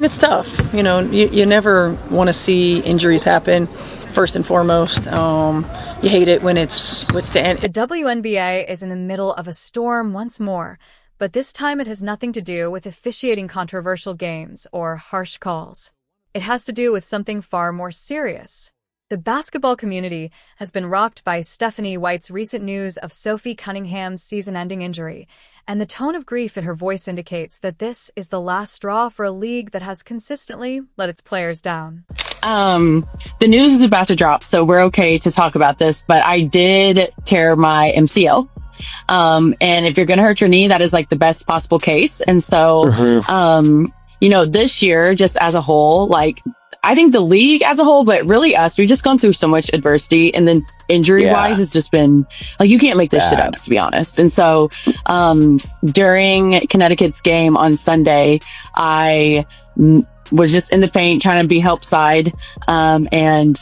It's tough. You never want to see injuries happen, first and foremost. You hate it when it's to end. The WNBA is in the middle of a storm once more, but this time it has nothing to do with officiating controversial games or harsh calls. It has to do with something far more serious. The basketball community has been rocked by Stephanie White's recent news of Sophie Cunningham's season-ending injury, and the tone of grief in her voice indicates that this is the last straw for a league that has consistently let its players down. The news is about to drop, so we're okay to talk about this, but I did tear my MCL. And if you're going to hurt your knee, that is like the best possible case. And so, this year, just as a whole, like, I think the league as a whole, but really us, we've just gone through so much adversity, and then injury wise has just been like, you can't make this shit up, to be honest. And so, during Connecticut's game on Sunday, I was just in the paint trying to be help side. And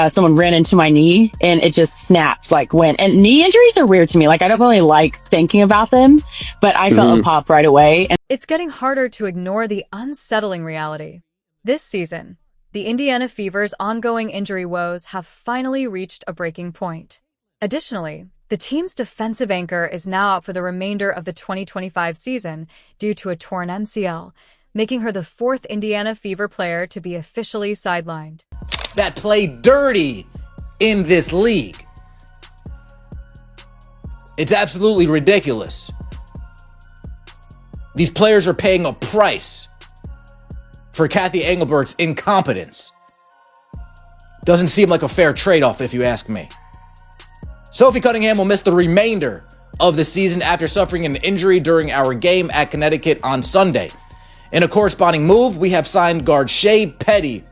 someone ran into my knee and it just snapped, and knee injuries are weird to me. Like, I don't really like thinking about them, but I felt a pop right away. And it's getting harder to ignore the unsettling reality. This season, the Indiana Fever's ongoing injury woes have finally reached a breaking point. Additionally, the team's defensive anchor is now out for the remainder of the 2025 season due to a torn MCL, making her the fourth Indiana Fever player to be officially sidelined. That play dirty in this league. It's absolutely ridiculous. These players are paying a price for Kathy Engelbert's incompetence. Doesn't seem like a fair trade-off, if you ask me. Sophie Cunningham will miss the remainder of the season after suffering an injury during our game at Connecticut on Sunday. In a corresponding move, we have signed guard Shea Petty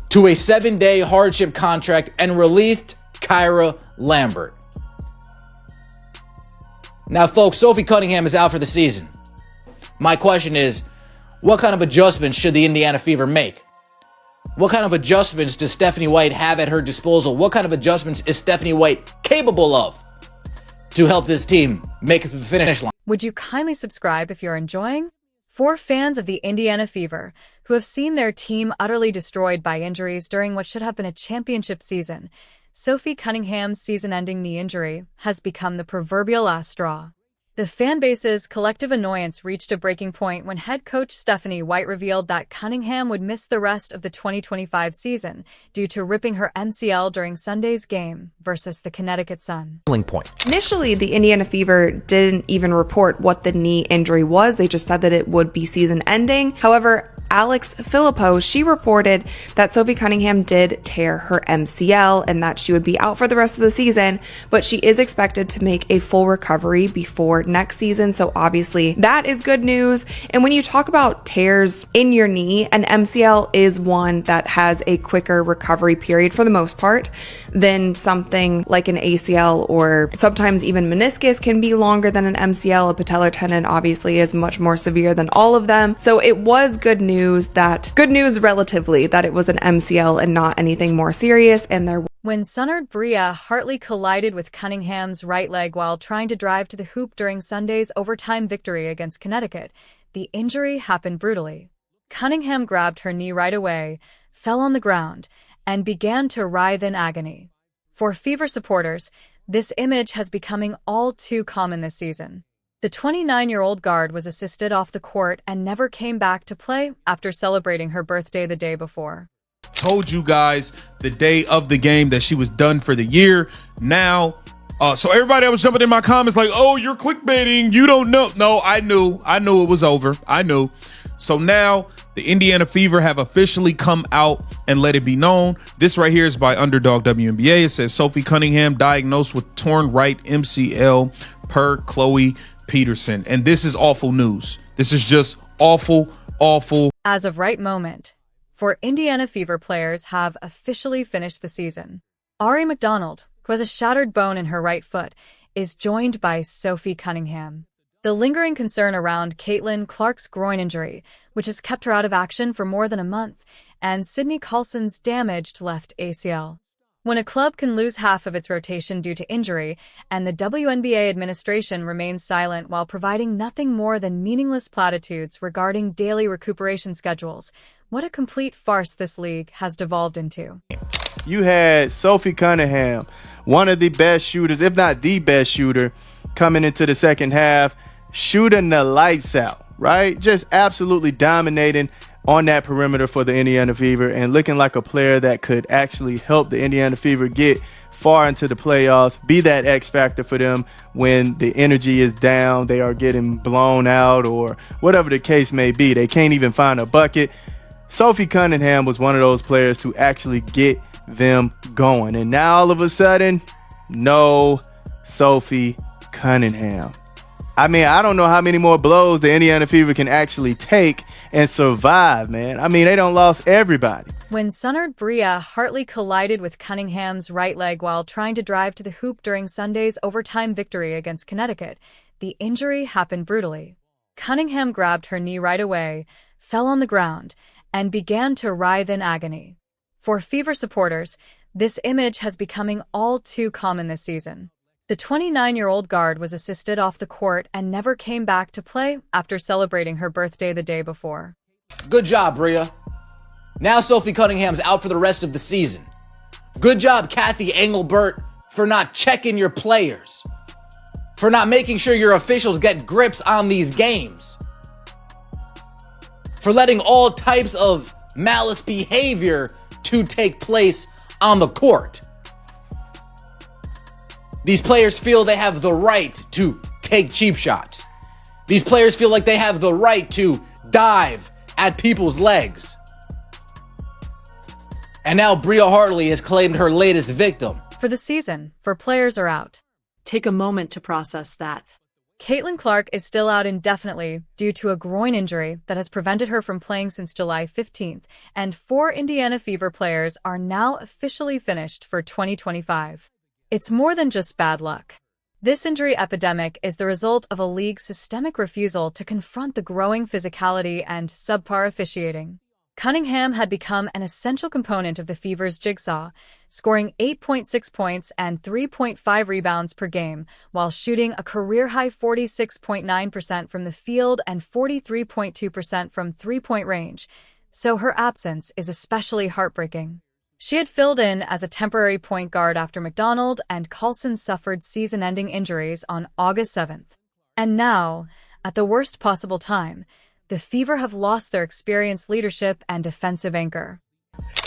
to a 7-day hardship contract and released Kyra Lambert. Now, folks, Sophie Cunningham is out for the season. My question is, what kind of adjustments should the Indiana Fever make? What kind of adjustments does Stephanie White have at her disposal? What kind of adjustments is Stephanie White capable of to help this team make it to the finish line? Would you kindly subscribe if you're enjoying? For fans of the Indiana Fever, who have seen their team utterly destroyed by injuries during what should have been a championship season, Sophie Cunningham's season-ending knee injury has become the proverbial last straw. The fanbase's collective annoyance reached a breaking point when head coach Stephanie White revealed that Cunningham would miss the rest of the 2025 season due to ripping her MCL during Sunday's game versus the Connecticut Sun. Initially, the Indiana Fever didn't even report what the knee injury was. They just said that it would be season-ending. However, Alex Filippo, she reported that Sophie Cunningham did tear her MCL and that she would be out for the rest of the season, but she is expected to make a full recovery before next season. So obviously that is good news. And when you talk about tears in your knee, an MCL is one that has a quicker recovery period for the most part than something like an ACL, or sometimes even meniscus can be longer than an MCL. A patellar tendon obviously is much more severe than all of them. So it was good news relatively, that it was an MCL and not anything more serious. And when Sunnard Bria Hartley collided with Cunningham's right leg while trying to drive to the hoop during Sunday's overtime victory against Connecticut, the injury happened brutally. Cunningham grabbed her knee right away, fell on the ground, and began to writhe in agony. For Fever supporters, this image has becoming all too common this season. The 29-year-old guard was assisted off the court and never came back to play after celebrating her birthday the day before. Told you guys the day of the game that she was done for the year. Now, so everybody that was jumping in my comments like, oh, you're clickbaiting, you don't know. No, I knew it was over. I knew. So now the Indiana Fever have officially come out and let it be known. This right here is by Underdog WNBA. It says Sophie Cunningham diagnosed with torn right MCL per Chloe Peterson. And this is awful news. This is just awful. As of right moment, for Indiana Fever players have officially finished the season. Ari McDonald, who has a shattered bone in her right foot, is joined by Sophie Cunningham. The lingering concern around Caitlin Clark's groin injury, which has kept her out of action for more than a month, and Sydney Coulson's damaged left ACL. When a club can lose half of its rotation due to injury, and the WNBA administration remains silent while providing nothing more than meaningless platitudes regarding daily recuperation schedules, what a complete farce this league has devolved into. You had Sophie Cunningham, one of the best shooters, if not the best shooter, coming into the second half, shooting the lights out, right? Just absolutely dominating on that perimeter for the Indiana Fever and looking like a player that could actually help the Indiana Fever get far into the playoffs, be that X factor for them when the energy is down, they are getting blown out, or whatever the case may be. They can't even find a bucket. Sophie Cunningham was one of those players to actually get them going. And now all of a sudden, no Sophie Cunningham. I mean, I don't know how many more blows the Indiana Fever can actually take and survive, man. I mean, they don't lost everybody. When Sunnard Bria Hartley collided with Cunningham's right leg while trying to drive to the hoop during Sunday's overtime victory against Connecticut, the injury happened brutally. Cunningham grabbed her knee right away, fell on the ground, and began to writhe in agony. For Fever supporters, this image has becoming all too common this season. The 29-year-old guard was assisted off the court and never came back to play after celebrating her birthday the day before. Good job, Bria. Now Sophie Cunningham's out for the rest of the season. Good job, Kathy Engelbert, for not checking your players, for not making sure your officials get grips on these games, for letting all types of malice behavior to take place on the court. These players feel they have the right to take cheap shots. These players feel like they have the right to dive at people's legs. And now Bria Hartley has claimed her latest victim. For the season, players are out. Take a moment to process that. Caitlin Clark is still out indefinitely due to a groin injury that has prevented her from playing since July 15th, and 4 Indiana Fever players are now officially finished for 2025. It's more than just bad luck. This injury epidemic is the result of a league's systemic refusal to confront the growing physicality and subpar officiating. Cunningham had become an essential component of the Fever's jigsaw, scoring 8.6 points and 3.5 rebounds per game, while shooting a career-high 46.9% from the field and 43.2% from three-point range, so her absence is especially heartbreaking. She had filled in as a temporary point guard after McDonald and Carlson suffered season-ending injuries on August 7th. And now, at the worst possible time, the Fever have lost their experienced leadership and defensive anchor.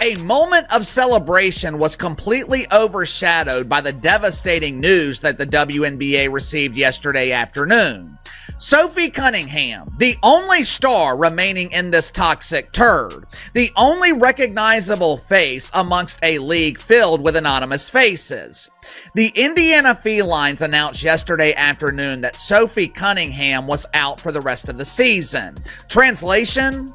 A moment of celebration was completely overshadowed by the devastating news that the WNBA received yesterday afternoon. Sophie Cunningham, the only star remaining in this toxic turd, the only recognizable face amongst a league filled with anonymous faces. The Indiana Felines announced yesterday afternoon that Sophie Cunningham was out for the rest of the season. Translation?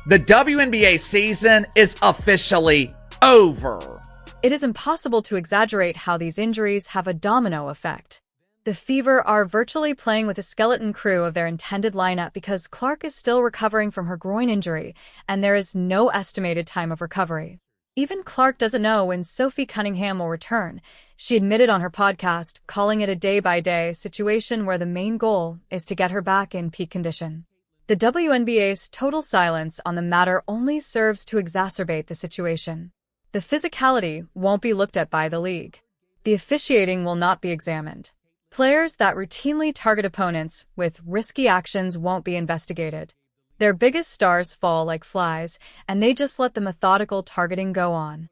The WNBA season is officially over. It is impossible to exaggerate how these injuries have a domino effect. The Fever are virtually playing with a skeleton crew of their intended lineup because Clark is still recovering from her groin injury, and there is no estimated time of recovery. Even Clark doesn't know when Sophie Cunningham will return. She admitted on her podcast, calling it a day-by-day situation where the main goal is to get her back in peak condition. The WNBA's total silence on the matter only serves to exacerbate the situation. The physicality won't be looked at by the league. The officiating will not be examined. Players that routinely target opponents with risky actions won't be investigated. Their biggest stars fall like flies, and they just let the methodical targeting go on.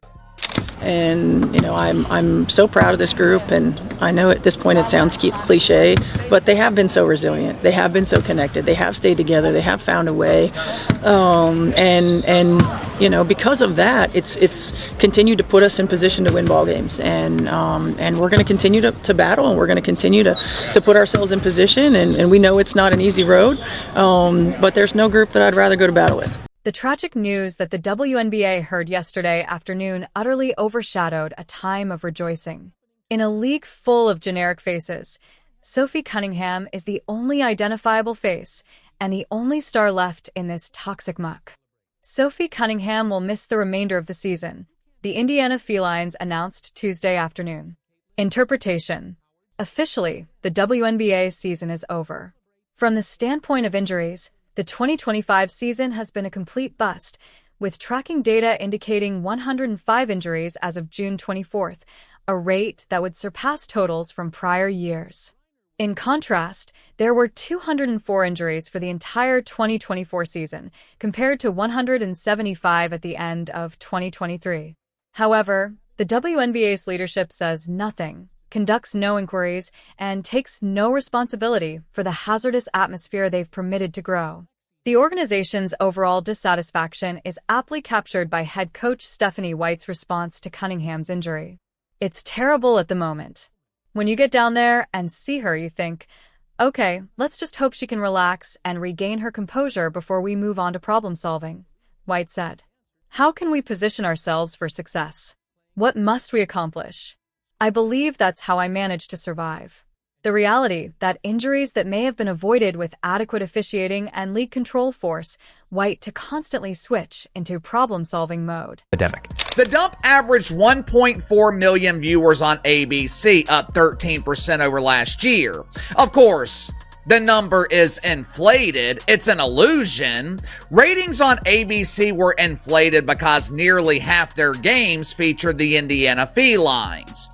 And, you know, I'm so proud of this group, and I know at this point it sounds cliche, but they have been so resilient. They have been so connected. They have stayed together. They have found a way. And you know, because of that, it's continued to put us in position to win ball games. And we're going to continue to battle, and we're going to continue to put ourselves in position. And we know it's not an easy road, but there's no group that I'd rather go to battle with. The tragic news that the WNBA heard yesterday afternoon utterly overshadowed a time of rejoicing. In a league full of generic faces, Sophie Cunningham is the only identifiable face and the only star left in this toxic muck. Sophie Cunningham will miss the remainder of the season, the Indiana Felines announced Tuesday afternoon. Interpretation. Officially, the WNBA season is over. From the standpoint of injuries, the 2025 season has been a complete bust, with tracking data indicating 105 injuries as of June 24th, a rate that would surpass totals from prior years. In contrast, there were 204 injuries for the entire 2024 season, compared to 175 at the end of 2023. However, the WNBA's leadership says nothing, conducts no inquiries, and takes no responsibility for the hazardous atmosphere they've permitted to grow. The organization's overall dissatisfaction is aptly captured by head coach Stephanie White's response to Cunningham's injury. "It's terrible at the moment. When you get down there and see her, you think, okay, let's just hope she can relax and regain her composure before we move on to problem solving," White said. "How can we position ourselves for success? What must we accomplish? I believe that's how I managed to survive." The reality that injuries that may have been avoided with adequate officiating and league control force White to constantly switch into problem-solving mode. The Dump averaged 1.4 million viewers on ABC, up 13% over last year. Of course, the number is inflated. It's an illusion. Ratings on ABC were inflated because nearly half their games featured the Indiana Felines.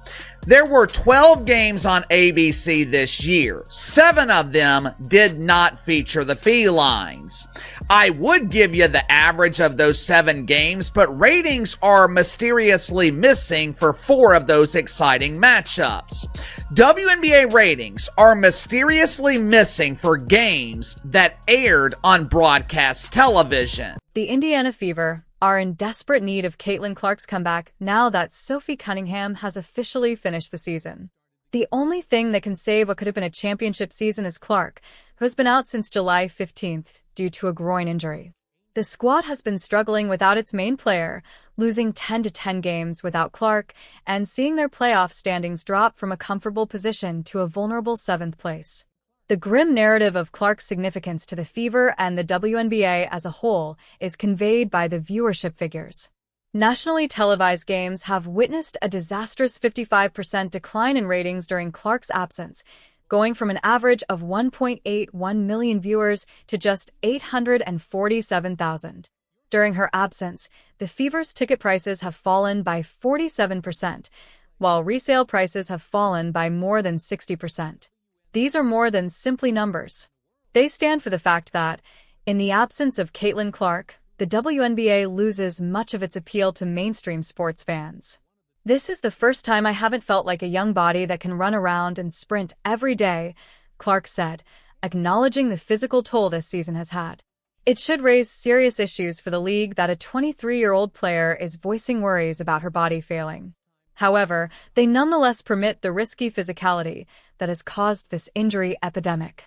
There were 12 games on ABC this year. 7 of them did not feature the Felines. I would give you the average of those 7 games, but ratings are mysteriously missing for 4 of those exciting matchups. WNBA ratings are mysteriously missing for games that aired on broadcast television. The Indiana Fever are in desperate need of Caitlin Clark's comeback now that Sophie Cunningham has officially finished the season. The only thing that can save what could have been a championship season is Clark, who has been out since July 15th due to a groin injury. The squad has been struggling without its main player, losing 10 games without Clark, and seeing their playoff standings drop from a comfortable position to a vulnerable 7th place. The grim narrative of Clark's significance to the Fever and the WNBA as a whole is conveyed by the viewership figures. Nationally televised games have witnessed a disastrous 55% decline in ratings during Clark's absence, going from an average of 1.81 million viewers to just 847,000. During her absence, the Fever's ticket prices have fallen by 47%, while resale prices have fallen by more than 60%. These are more than simply numbers. They stand for the fact that, in the absence of Caitlin Clark, the WNBA loses much of its appeal to mainstream sports fans. "This is the first time I haven't felt like a young body that can run around and sprint every day," Clark said, acknowledging the physical toll this season has had. It should raise serious issues for the league that a 23-year-old player is voicing worries about her body failing. However, they nonetheless permit the risky physicality that has caused this injury epidemic.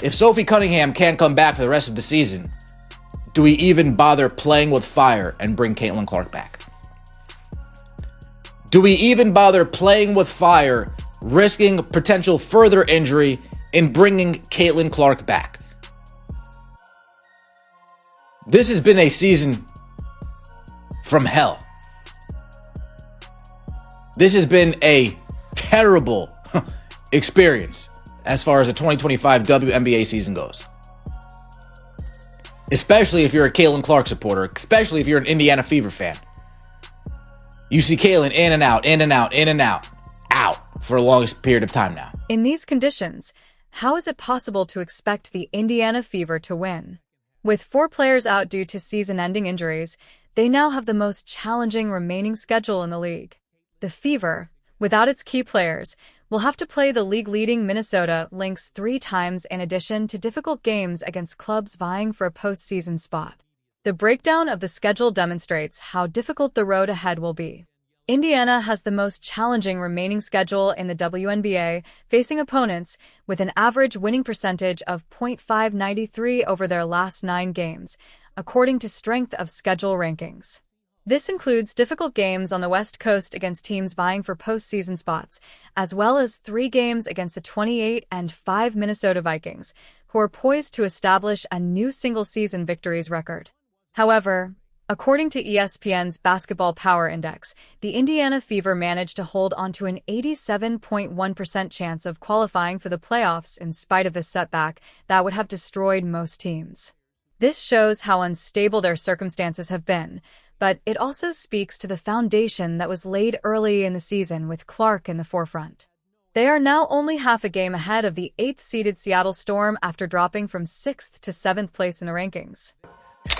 If Sophie Cunningham can't come back for the rest of the season, do we even bother playing with fire and bring Caitlin Clark back? Do we even bother playing with fire, risking potential further injury in bringing Caitlin Clark back? This has been a season from hell. This has been a terrible experience as far as the 2025 WNBA season goes. Especially if you're a Caitlin Clark supporter, especially if you're an Indiana Fever fan. You see Caitlin in and out, in and out, in and out, out for the longest period of time now. In these conditions, how is it possible to expect the Indiana Fever to win? With 4 players out due to season-ending injuries, they now have the most challenging remaining schedule in the league. The Fever, without its key players, will have to play the league-leading Minnesota Lynx 3 times in addition to difficult games against clubs vying for a postseason spot. The breakdown of the schedule demonstrates how difficult the road ahead will be. Indiana has the most challenging remaining schedule in the WNBA, facing opponents with an average winning percentage of .593 over their last 9 games, according to Strength of Schedule rankings. This includes difficult games on the West Coast against teams vying for postseason spots, as well as 3 games against the 28-5 Minnesota Vikings, who are poised to establish a new single-season victories record. However, According to ESPN's Basketball Power Index, the Indiana Fever managed to hold onto an 87.1% chance of qualifying for the playoffs in spite of this setback that would have destroyed most teams. This shows how unstable their circumstances have been, but it also speaks to the foundation that was laid early in the season with Clark in the forefront. They are now only half a game ahead of the 8th-seeded Seattle Storm after dropping from 6th to 7th place in the rankings.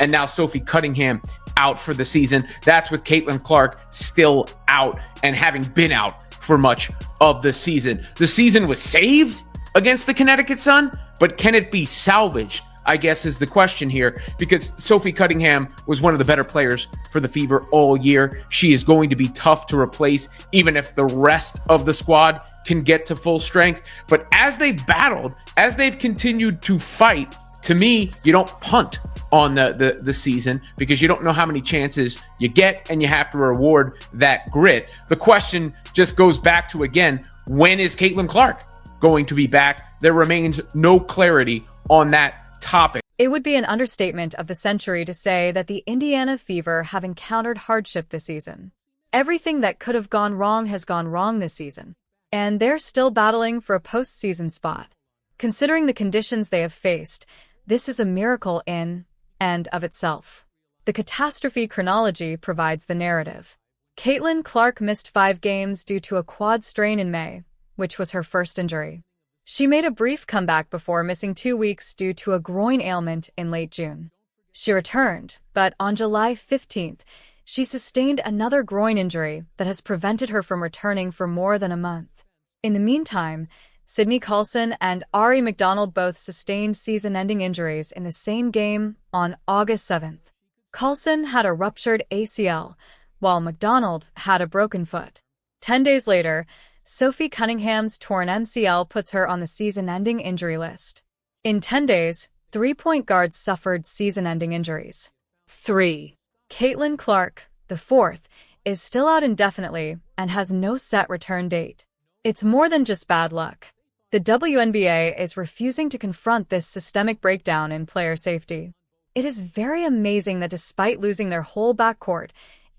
And now Sophie Cunningham out for the season. That's with Caitlin Clark still out and having been out for much of the season. The season was saved against the Connecticut Sun, but can it be salvaged, I guess, is the question here, because Sophie Cunningham was one of the better players for the Fever all year. She is going to be tough to replace, even if the rest of the squad can get to full strength. But as they've battled, as they've continued to fight, to me, you don't punt on the season because you don't know how many chances you get, and you have to reward that grit. The question just goes back to, again, when is Caitlin Clark going to be back? There remains no clarity on that topic. It would be an understatement of the century to say that the Indiana Fever have encountered hardship this season. Everything that could have gone wrong has gone wrong this season, and they're still battling for a postseason spot. Considering the conditions they have faced, this is a miracle in and of itself. The catastrophe chronology provides the narrative. Caitlin Clark missed 5 games due to a quad strain in May, which was her first injury. She made a brief comeback before missing 2 weeks due to a groin ailment in late June. She returned, but on July 15th, she sustained another groin injury that has prevented her from returning for more than a month. In the meantime, Sydney Carlson and Ari McDonald both sustained season-ending injuries in the same game on August 7th. Carlson had a ruptured ACL, while McDonald had a broken foot. 10 days later, Sophie Cunningham's torn MCL puts her on the season-ending injury list. In 10 days, 3 point guards suffered season-ending injuries. 3. Caitlin Clark, the 4th, is still out indefinitely and has no set return date. It's more than just bad luck. The WNBA is refusing to confront this systemic breakdown in player safety. It is very amazing that despite losing their whole backcourt,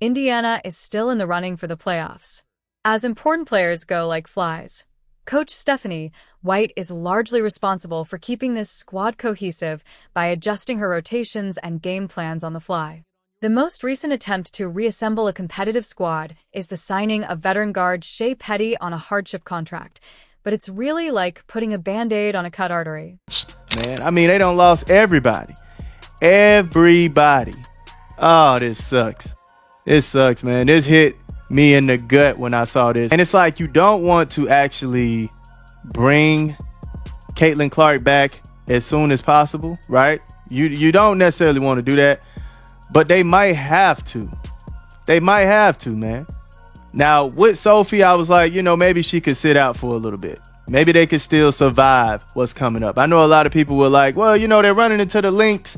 Indiana is still in the running for the playoffs. As important players go like flies, Coach Stephanie White is largely responsible for keeping this squad cohesive by adjusting her rotations and game plans on the fly. The most recent attempt to reassemble a competitive squad is the signing of veteran guard Shea Petty on a hardship contract, but it's really like putting a Band-Aid on a cut artery. Man, I mean, they done lost everybody. Everybody. Oh, this sucks. It sucks, man. This hit me in the gut when I saw this. And it's like you don't want to actually bring Caitlin Clark back as soon as possible, right? You don't necessarily want to do that, but they might have to. They might have to, man. Now, with Sophie, I was like, maybe she could sit out for a little bit. Maybe they could still survive what's coming up. I know a lot of people were like, well, they're running into the Lynx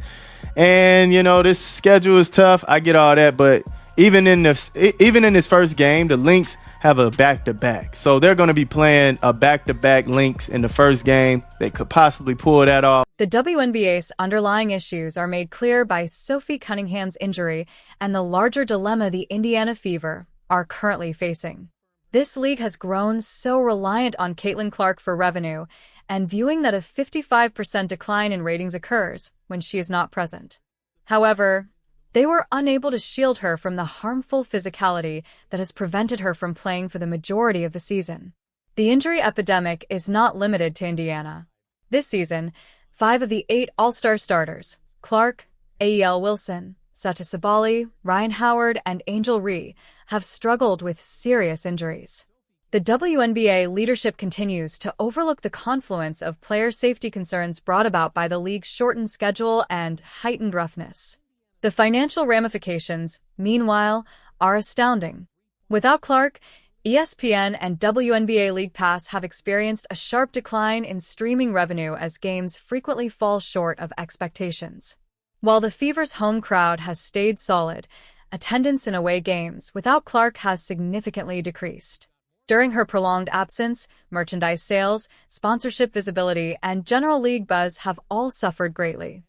and, this schedule is tough. I get all that, but even in this first game, the Lynx have a back-to-back. So they're going to be playing a back-to-back Lynx in the first game. They could possibly pull that off. The WNBA's underlying issues are made clear by Sophie Cunningham's injury and the larger dilemma the Indiana Fever are currently facing. This league has grown so reliant on Caitlin Clark for revenue, and viewing that a 55% decline in ratings occurs when she is not present. However, they were unable to shield her from the harmful physicality that has prevented her from playing for the majority of the season. The injury epidemic is not limited to Indiana. This season, 5 of the 8 All-Star starters, Clark, AEL Wilson, Sata Sabali, Ryan Howard, and Angel Ree, have struggled with serious injuries. The WNBA leadership continues to overlook the confluence of player safety concerns brought about by the league's shortened schedule and heightened roughness. The financial ramifications, meanwhile, are astounding. Without Clark, ESPN and WNBA League Pass have experienced a sharp decline in streaming revenue as games frequently fall short of expectations. While the Fever's home crowd has stayed solid, attendance in away games without Clark has significantly decreased. During her prolonged absence, merchandise sales, sponsorship visibility, and general league buzz have all suffered greatly.